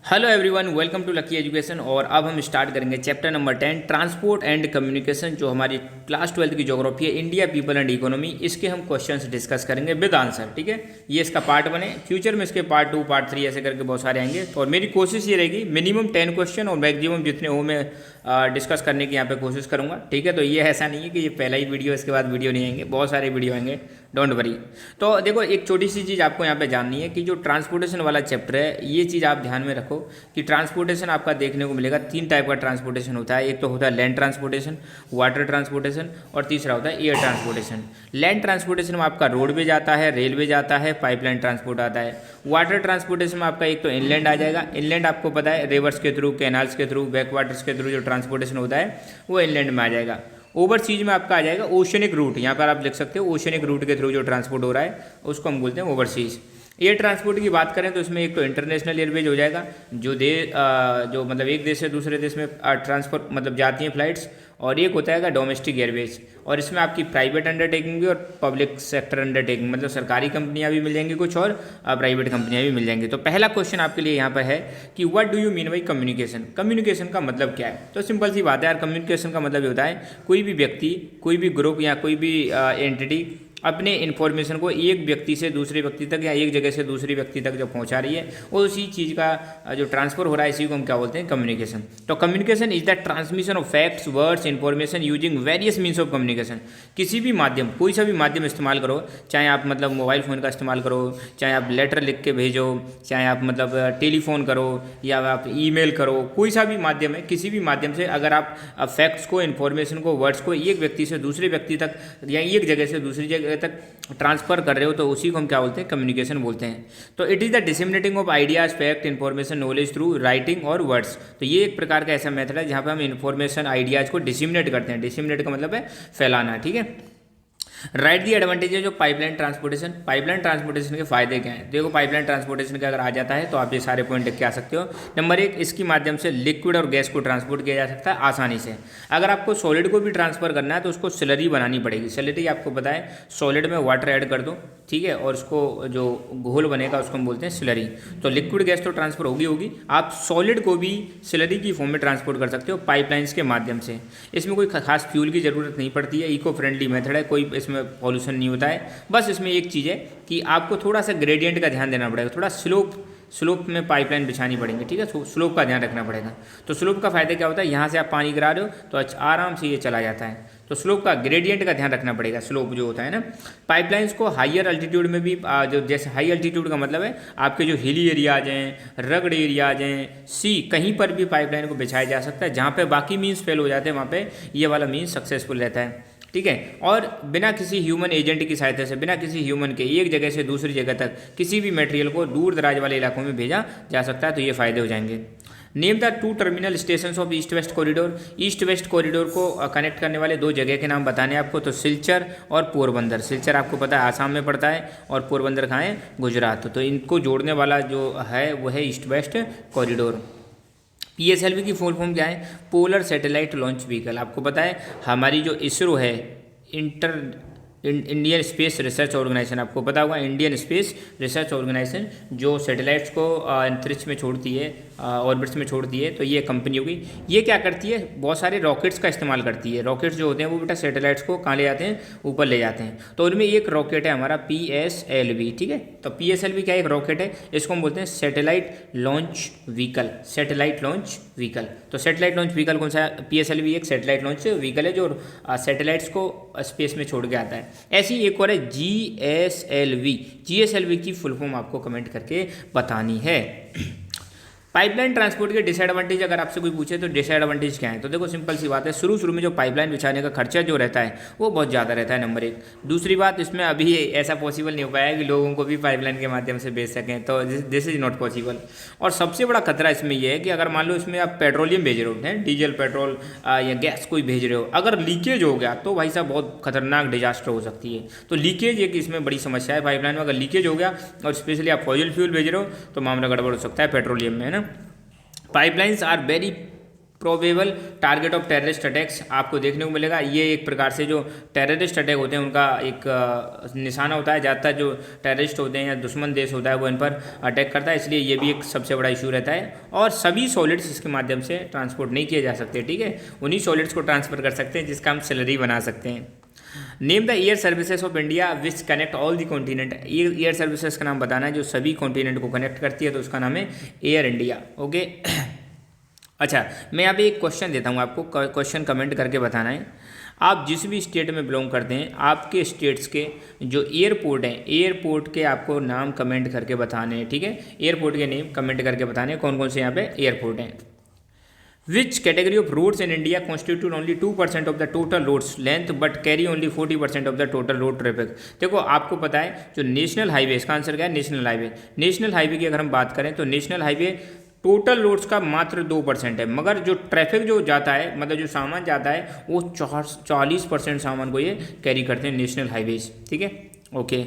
Hello everyone, welcome to lucky education. और अब हम स्टार्ट करेंगे chapter number 10 transport and communication, जो हमारी क्लास 12 की ज्योग्राफी है, इंडिया पीपल एंड इकोनॉमी। इसके हम क्वेश्चंस डिस्कस करेंगे विद आंसर। ठीक है, ये इसका पार्ट बने। फ्यूचर में इसके पार्ट 2 पार्ट 3 ऐसे करके बहुत सारे आएंगे। और मेरी कोशिश ये रहेगी मिनिमम 10 क्वेश्चन और मैक्सिमम जितने हो मैं डिस्कस करने की यहाँ पे कोशिश करूँगा। ठीक है, तो ये ऐसा नहीं है कि ये पहला ही वीडियो, इसके बाद वीडियो नहीं आएंगे, बहुत सारे वीडियो आएंगे, डोंट वरी। तो देखो, एक छोटी सी चीज़ आपको यहाँ पे जाननी है कि जो ट्रांसपोर्टेशन वाला चैप्टर है, ये चीज़ आप ध्यान में रखो कि ट्रांसपोर्टेशन आपका देखने को मिलेगा 3 टाइप का ट्रांसपोर्टेशन होता है। एक तो होता है लैंड ट्रांसपोर्टेशन, वाटर ट्रांसपोर्टेशन, और तीसरा होता है एयर ट्रांसपोर्टेशन। लैंड ट्रांसपोर्टेशन में आपका रोडवे जाता है, रेलवे जाता है, पाइपलाइन ट्रांसपोर्ट आता है। वाटर ट्रांसपोर्टेशन में आपका एक तो इनलैंड आ जाएगा। इनलैंड आपको पता है रिवर्स के थ्रू, कैनाल्स के थ्रू, बैकवाटर्स के थ्रू जो ट्रांसपोर्टेशन होता है वो इनलैंड में आ जाएगा। ओवरसीज में आपका आ जाएगा ओशनिक रूट, यहाँ पर आप लिख सकते हो ओशनिक रूट के थ्रू जो ट्रांसपोर्ट हो रहा है उसको हम बोलते हैं ओवरसीज। एयर ट्रांसपोर्ट की बात करें तो इसमें एक तो इंटरनेशनल एयरवेज हो जाएगा, जो मतलब एक देश से दूसरे देश में ट्रांसफर मतलब जाती हैं फ्लाइट्स, और एक होता है डोमेस्टिक एयरवेज। और इसमें आपकी प्राइवेट अंडरटेकिंग भी और पब्लिक सेक्टर अंडरटेकिंग, मतलब सरकारी कंपनियां भी मिल जाएंगी कुछ और प्राइवेट कंपनियां भी मिल जाएंगी। तो पहला क्वेश्चन आपके लिए यहाँ पर है कि what do you mean by communication. Communication का मतलब क्या है? तो सिंपल सी बात है यार, कम्युनिकेशन का मतलब ये होता है कोई भी व्यक्ति, कोई भी ग्रुप या कोई भी एंटिटी अपने इन्फॉर्मेशन को एक व्यक्ति से दूसरे व्यक्ति तक या एक जगह से दूसरी व्यक्ति तक जो पहुंचा रही है, वो उसी चीज़ का जो ट्रांसफर हो रहा है, इसी को हम क्या बोलते हैं? कम्युनिकेशन। तो communication is the transmission of facts, words, information using various means of communication. किसी भी माध्यम, कोई सा भी माध्यम इस्तेमाल करो, चाहे आप मतलब मोबाइल फ़ोन का इस्तेमाल करो, चाहे आप लेटर लिख के भेजो, चाहे आप मतलब टेलीफोन करो या आप ईमेल करो, कोई सा भी माध्यम है, किसी भी माध्यम से अगर आप फैक्ट्स को, इन्फॉर्मेशन को, वर्ड्स को एक व्यक्ति से दूसरे व्यक्ति तक या एक जगह से दूसरी जगह तक ट्रांसफर कर रहे हो, तो उसी को हम क्या बोलते हैं? कम्युनिकेशन बोलते हैं। तो it is the disseminating of ideas, fact, information, knowledge through writing और वर्ड्स। तो ये एक प्रकार का ऐसा मेथड है जहाँ पे हम इन्फॉर्मेशन, आइडियाज़ को डिसेमिनेट करते हैं। डिसेमिनेट का मतलब है फैलाना। ठीक है, right the advantages of pipeline transportation. Pipeline transportation के फायदे क्या हैं? देखो, पाइपलाइन ट्रांसपोर्टेशन का अगर आ जाता है तो आप ये सारे पॉइंट लिख के आ सकते हो। नंबर 1, इसके माध्यम से लिक्विड और गैस को ट्रांसपोर्ट किया जा सकता है आसानी से। अगर आपको सॉलिड को भी ट्रांसफर करना है तो उसको स्लरी बनानी पड़ेगी। स्लरी आपको पता है, सॉलिड में वाटर ऐड कर दो, ठीक है, और उसको जो घोल बनेगा उसको हम बोलते हैं स्लरी। तो लिक्विड गैस तो ट्रांसफर होगी। आप सॉलिड को भी स्लरी की फॉर्म में ट्रांसपोर्ट कर सकते हो पाइपलाइंस के माध्यम से। इसमें कोई खास फ्यूल की ज़रूरत नहीं पड़ती है, इको फ्रेंडली मेथड है, कोई इसमें पॉल्यूशन नहीं होता है। बस इसमें एक चीज़ है कि आपको थोड़ा सा ग्रेडियंट का ध्यान देना पड़ेगा, थोड़ा स्लोप में पाइपलाइन बिछानी पड़ेगी। ठीक है, तो स्लोप का ध्यान रखना पड़ेगा। तो स्लोप का फायदा क्या होता है? यहाँ से आप पानी गिरा रहे हो तो आराम से ये चला जाता है। तो स्लोप का, ग्रेडियंट का ध्यान रखना पड़ेगा। स्लोप जो होता है ना, पाइपलाइंस को हायर अल्टीट्यूड में भी जो, जैसे हाई अल्टीट्यूड का मतलब है आपके जो हिली एरियाज हैं, रगड़ एरियाज हैं, सी, कहीं पर भी पाइपलाइन को बिछाया जा सकता है। जहाँ पे बाकी मीन्स फेल हो जाते हैं वहाँ पे ये वाला मीन्स सक्सेसफुल रहता है। ठीक है, और बिना किसी ह्यूमन एजेंट की सहायता से, बिना किसी ह्यूमन के एक जगह से दूसरी जगह तक किसी भी मटेरियल को दूर दराज वाले इलाकों में भेजा जा सकता है। तो ये फायदे हो जाएंगे। Name the 2 terminal station of east west corridor. East west corridor को कनेक्ट करने वाले 2 जगह के नाम बताने आपको। तो सिलचर और पोरबंदर। सिलचर आपको पता है आसाम में पड़ता है, और पोरबंदर कहाँ है? गुजरात। तो इनको जोड़ने वाला जो है वो है ईस्ट वेस्ट कॉरिडोर। PSLV की फुल फॉर्म क्या है? Polar satellite launch vehicle. आपको पता है हमारी जो इसरो है, इंडियन स्पेस रिसर्च ऑर्गेनाइजेशन, आपको पता होगा इंडियन स्पेस रिसर्च ऑर्गेनाइजेशन, जो सैटेलाइट्स को अंतरिक्ष में छोड़ती है, ऑर्बिट्स में छोड़ती है। तो ये कंपनी होगी। ये क्या करती है? बहुत सारे रॉकेट्स का इस्तेमाल करती है। रॉकेट्स जो होते हैं वो बेटा सैटेलाइट्स को कहाँ ले जाते हैं? ऊपर ले जाते हैं। तो उनमें एक रॉकेट है हमारा PSLV। ठीक है, तो PSLV क्या एक रॉकेट है, इसको हम बोलते हैं satellite launch vehicle. Satellite launch vehicle. तो सैटेलाइट लॉन्च व्हीकल कौन सा है? PSLV एक सैटेलाइट लॉन्च व्हीकल है जो सैटेलाइट्स को स्पेस में छोड़ के आता है। ऐसी एक और है GSLV। GSLV की फुल फॉर्म आपको कमेंट करके बतानी है। पाइपलाइन ट्रांसपोर्ट के डिसएडवांटेज अगर आपसे कोई पूछे तो डिसएडवांटेज क्या है? तो देखो, सिंपल सी बात है, शुरू में जो पाइपलाइन बिछाने का खर्चा जो रहता है वो बहुत ज़्यादा रहता है, नंबर 1। दूसरी बात, इसमें अभी ऐसा पॉसिबल नहीं हो पाया कि लोगों को भी पाइपलाइन के माध्यम से भेज सकें, तो दिस इज़ नॉट पॉसिबल। और सबसे बड़ा खतरा इसमें यह है कि अगर मान लो इसमें आप पेट्रोलियम भेज रहे हो, डीजल, पेट्रोल या गैस कोई भेज रहे हो, अगर लीकेज हो गया तो भाई साहब बहुत खतरनाक डिजास्टर हो सकती है। तो लीकेज एक इसमें बड़ी समस्या है पाइपलाइन में। अगर लीकेज हो गया और स्पेशली आप फॉसिल फ्यूल भेज रहे हो तो मामला गड़बड़ हो सकता है पेट्रोलियम में, है ना। Pipelines are very probable target of terrorist attacks आपको देखने को मिलेगा। ये एक प्रकार से जो टेररिस्ट अटैक होते हैं उनका एक निशाना होता है। ज़्यादातर जो टेररिस्ट होते हैं या दुश्मन देश होता है वो इन पर अटैक करता है, इसलिए ये भी एक सबसे बड़ा इशू रहता है। और सभी सॉलिड्स इसके माध्यम से ट्रांसपोर्ट नहीं किए जा सकते, ठीक है। उन्हीं सॉलिड्स को ट्रांसफर कर सकते हैं जिसका हम सैलरी बना सकते हैं। Name the air services of India which connect all the continent. Air services का नाम बताना है जो सभी कॉन्टिनेंट को कनेक्ट करती है, तो उसका नाम है एयर इंडिया। ओके अच्छा, मैं यहाँ पे एक क्वेश्चन देता हूँ आपको, क्वेश्चन कमेंट करके बताना है। आप जिस भी स्टेट में बिलोंग करते हैं, आपके स्टेट्स के जो एयरपोर्ट हैं, एयरपोर्ट के आपको नाम कमेंट करके बताने हैं, ठीक है। एयरपोर्ट के नेम कमेंट करके बताने हैं कौन कौन से यहाँ पे एयरपोर्ट हैं। Which category of roads in India constitute only 2% of the total roads length but carry only 40% of the total road traffic. देखो आपको पता है जो नेशनल हाईवे, इसका आंसर क्या है, नेशनल हाईवे। नेशनल हाईवे की अगर हम बात करें तो नेशनल हाईवे टोटल रोड्स का मात्र 2% है, मगर जो ट्रैफिक जो जाता है, मतलब जो सामान जाता है, वो 40% सामान को ये कैरी करते हैं नेशनल हाईवेज, ठीक है। ओके,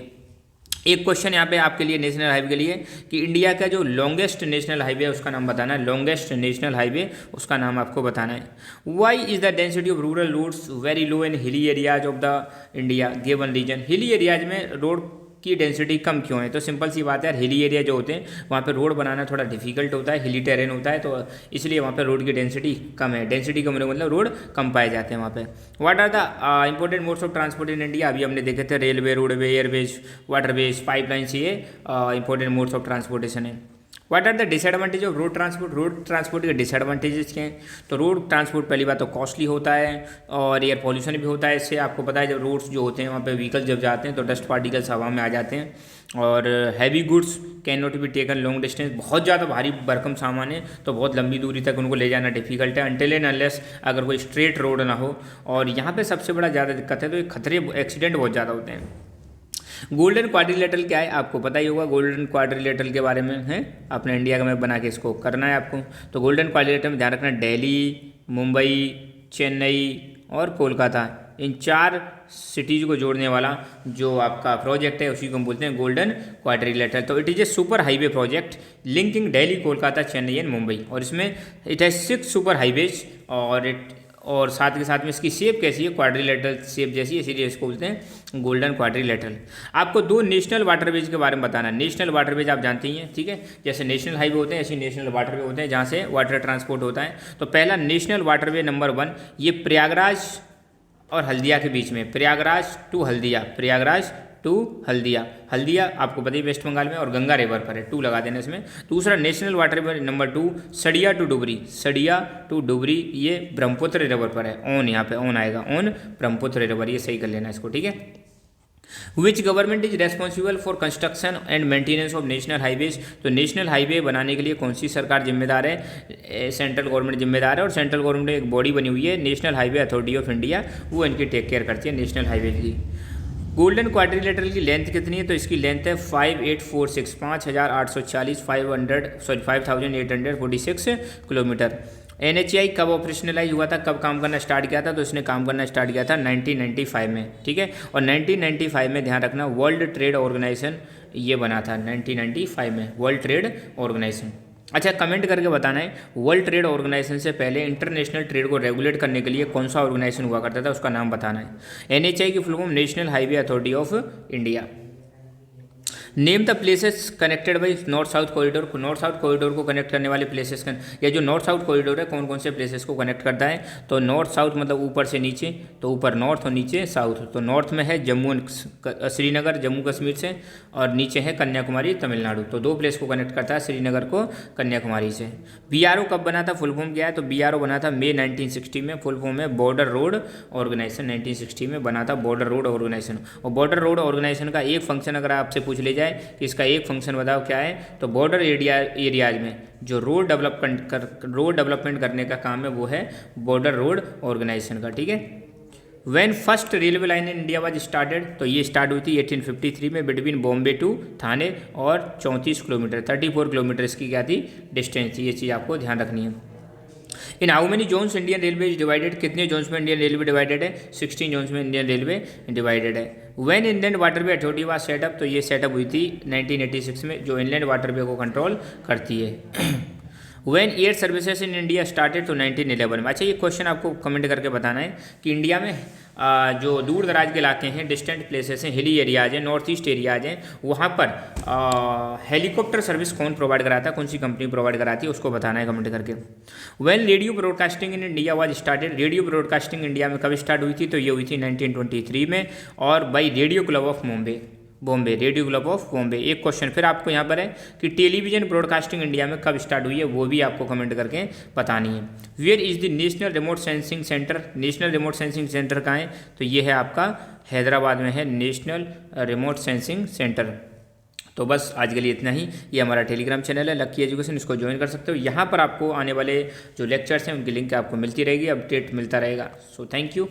एक क्वेश्चन यहाँ पे आपके लिए नेशनल हाईवे के लिए कि इंडिया का जो लॉन्गेस्ट नेशनल हाईवे है उसका नाम बताना है। लॉन्गेस्ट नेशनल हाईवे उसका नाम आपको बताना है। Why is the density of rural roads very low in hilly areas of the India given region. Hilly areas में रोड की डेंसिटी कम क्यों है? तो सिंपल सी बात है यार, हिली एरिया जो होते हैं वहाँ पे रोड बनाना थोड़ा डिफिकल्ट होता है, हिली टेरेन होता है, तो इसलिए वहाँ पे रोड की डेंसिटी कम है। डेंसिटी कम होने का मतलब रोड कम पाए जाते हैं वहाँ पे। What are the important modes of transport in India? अभी हमने देखे थे railway, roadway, airways, waterways, pipelines, ये इंपॉर्टेंट मोड्स ऑफ ट्रांसपोर्टेशन है। What are the disadvantage of road transport? Road transport के डिसएडवांटेजेस क्या हैं? तो रोड ट्रांसपोर्ट पहली बात तो कॉस्टली होता है और एयर पॉल्यूशन भी होता है इससे। आपको पता है जब रोड्स जो होते हैं वहाँ पे व्हीकल जब जाते हैं तो डस्ट पार्टिकल्स हवा में आ जाते हैं। और heavy goods can not be taken long distance. बहुत ज़्यादा भारी भरकम सामान है तो बहुत लंबी दूरी तक उनको ले जाना डिफिकल्ट है, अनटिल एंड अनलेस अगर कोई स्ट्रेट रोड ना हो। और यहाँ पे सबसे बड़ा ज़्यादा दिक्कत है तो खतरे, एक्सीडेंट बहुत ज़्यादा होते हैं। गोल्डन क्वाड्रिलेटरल क्या है? आपको पता ही होगा गोल्डन क्वाड्रिलेटरल के बारे में है। अपने इंडिया का मैप बना के इसको करना है आपको। तो गोल्डन क्वाड्रिलेटरल में ध्यान रखना, दिल्ली, मुंबई, चेन्नई और कोलकाता, इन 4 सिटीज़ को जोड़ने वाला जो आपका प्रोजेक्ट है उसी को हम बोलते हैं गोल्डन क्वाड्रिलेटरल। तो it is a super highway project linking Delhi, Kolkata, Chennai and Mumbai. और इसमें इट हैज 6 सुपर हाईवेज और साथ के साथ में इसकी शेप कैसी है? क्वाड्रिलेटरल शेप जैसी है, इसीलिए इसको बोलते हैं गोल्डन क्वाड्रिलेटरल। आपको 2 नेशनल वाटरवेज के बारे में बताना है। नेशनल वाटरवेज आप जानते ही हैं, ठीक है। जैसे नेशनल हाईवे होते हैं ऐसे नेशनल वाटरवे होते हैं जहाँ से वाटर ट्रांसपोर्ट होता है। तो पहला नेशनल वाटरवे नंबर 1 ये प्रयागराज और हल्दिया के बीच में, प्रयागराज टू हल्दिया, प्रयागराज टू हल्दिया। हल्दिया आपको पता ही वेस्ट बंगाल में और गंगा रिवर पर है, 2 लगा देना इसमें। दूसरा नेशनल वाटरवे नंबर 2 सड़िया टू डुबरी, सड़िया टू डुबरी, ये ब्रह्मपुत्र रिवर पर है। ऑन यहाँ पे ऑन आएगा, ऑन ब्रह्मपुत्र रिवर, ये सही कर लेना इसको, ठीक है। Which government is responsible for construction and maintenance of national highways? तो नेशनल हाईवे बनाने के लिए कौन सी सरकार जिम्मेदार है? सेंट्रल गवर्नमेंट जिम्मेदार है। और सेंट्रल गवर्नमेंट में एक बॉडी बनी हुई है national highway authority of India, वो इनकी टेक केयर करती है नेशनल हाईवे की। गोल्डन क्वाड्रिलेटरल की लेंथ कितनी है? तो इसकी लेंथ है 5846, 5840, 5846 किलोमीटर। NHAI कब ऑपरेशनलाइज हुआ था, कब काम करना स्टार्ट किया था? तो इसने काम करना स्टार्ट किया था 1995 में, ठीक है। और 1995 में ध्यान रखना वर्ल्ड ट्रेड ऑर्गेनाइजेशन ये बना था 1995 में, वर्ल्ड ट्रेड ऑर्गेनाइजेशन। अच्छा, कमेंट करके बताना है वर्ल्ड ट्रेड ऑर्गेनाइजेशन से पहले इंटरनेशनल ट्रेड को रेगुलेट करने के लिए कौन सा ऑर्गेनाइजेशन हुआ करता था, उसका नाम बताना है। NHAI की full form national highway authority of India. Name the places connected by north south corridor. North south corridor को कनेक्ट करने वाले प्लेसेस या जो नॉर्थ साउथ कॉरिडोर है कौन कौन से प्लेसेस को कनेक्ट करता है? तो नॉर्थ साउथ मतलब ऊपर से नीचे, तो ऊपर नॉर्थ और नीचे साउथ। तो नॉर्थ में है जम्मू श्रीनगर जम्मू कश्मीर से, और नीचे है कन्याकुमारी तमिलनाडु। तो 2 प्लेस को कनेक्ट करता है, श्रीनगर को कन्याकुमारी से। BRO कब बना था, फुल फॉर्म क्या है? तो BRO बना था मई 1960 में, फुल फॉर्म है बॉर्डर रोड ऑर्गेनाइजेशन। 1960 में बना था बॉर्डर रोड ऑर्गेनाइजेशन। और बॉर्डर रोड ऑर्गेनाइजेशन का एक फंक्शन अगर आपसे पूछ ले जाए कि इसका एक फंक्शन बताओ क्या है, तो बॉर्डर एरियाज में जो रोड डेवलपमेंट करने का काम है वो है बॉर्डर रोड ऑर्गेनाइजेशन का, ठीक है। When first railway line in India was started? तो ये स्टार्ट हुई थी 1853 में बिटवीन बॉम्बे टू थाने, और 34 किलोमीटर 34 किलोमीटर इसकी क्या थी, डिस्टेंस थी। ये चीज़ आपको ध्यान रखनी है। In how many zones Indian railway is divided? कितने जोन्स में इंडियन रेलवे डिवाइडेड है? 16 जोन्स में इंडियन रेलवे डिवाइडेड है। When Indian waterway authority was set up? तो ये सेटअप हुई थी 1986 में, जो इनलैंड वाटरवे को कंट्रोल करती है। When air services in India started तो 1911 में। अच्छा, ये क्वेश्चन आपको कमेंट करके बताना है कि इंडिया में जो दूर दराज के इलाके हैं, डिस्टेंट प्लेसेस हैं, हिली एरियाज हैं, नॉर्थ ईस्ट एरियाज हैं, वहाँ पर हेलीकॉप्टर सर्विस कौन प्रोवाइड कराता है, कौन सी कंपनी प्रोवाइड कराती है, उसको बताना है कमेंट करके। When radio broadcasting in India was started, radio broadcasting India में कब स्टार्ट हुई थी, तो ये हुई थी 1923 में, और by radio club of Bombay, radio club of Bombay. एक क्वेश्चन फिर आपको यहाँ पर है कि टेलीविजन ब्रॉडकास्टिंग इंडिया में कब स्टार्ट हुई है, वो भी आपको कमेंट करके बतानी है। Where is the national remote sensing centre, national remote sensing centre कहाँ है, तो ये है आपका हैदराबाद में है नेशनल रिमोट सेंसिंग सेंटर। तो बस आज के लिए इतना ही। ये हमारा टेलीग्राम चैनल है लकी एजुकेशन, इसको ज्वाइन कर सकते हो। यहाँ पर आपको आने वाले जो लेक्चर्स हैं उनकी लिंक आपको मिलती रहेगी, अपडेट मिलता रहेगा। So thank you.